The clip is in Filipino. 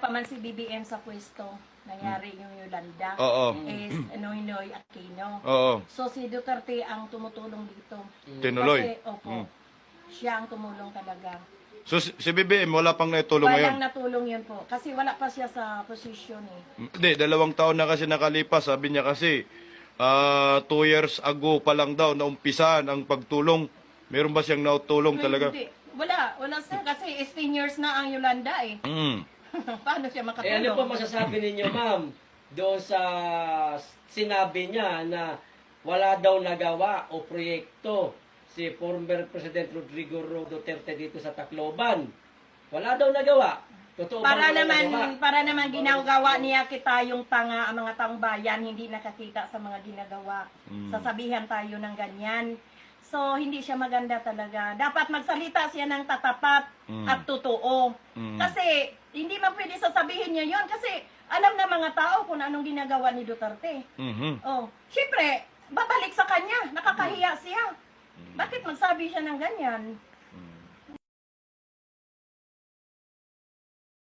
pa man si BBM sa pwesto, nangyari yung Yolanda, Oo. is Noynoy Aquino. Oo. So si Duterte ang tumutulong dito. Tinuloy. Kasi, opo, siya ang tumulong talaga. So si BBM wala pang naitulong ngayon? Walang natulong yun po. Kasi wala pa siya sa posisyon eh. Hindi, 2 taon na kasi nakalipas. Sabi niya kasi 2 years ago pa lang daw naumpisan ang pagtulong. Meron ba siyang nautulong talaga? Hindi. Wala sir. Kasi 10 years na ang Yolanda eh. Paano siya makatulong? ano po masasabi ninyo, ma'am, doon sa sinabi niya na wala daw nagawa o proyekto si former President Rodrigo Duterte dito sa Tacloban? Wala daw nagawa. Totoo ba wala nagawa? Para naman ginagawa niya kita yung tanga ang mga taong bayan hindi nakakita sa mga ginagawa. Sasabihan tayo ng ganyan. So, hindi siya maganda talaga. Dapat magsalita siya ng tatapat at totoo. Kasi, hindi man pwede sasabihin niya yon kasi alam na mga tao kung anong ginagawa ni Duterte. Oh, syempre, babalik sa kanya. Nakakahiya siya. Bakit magsabi siya ng ganyan?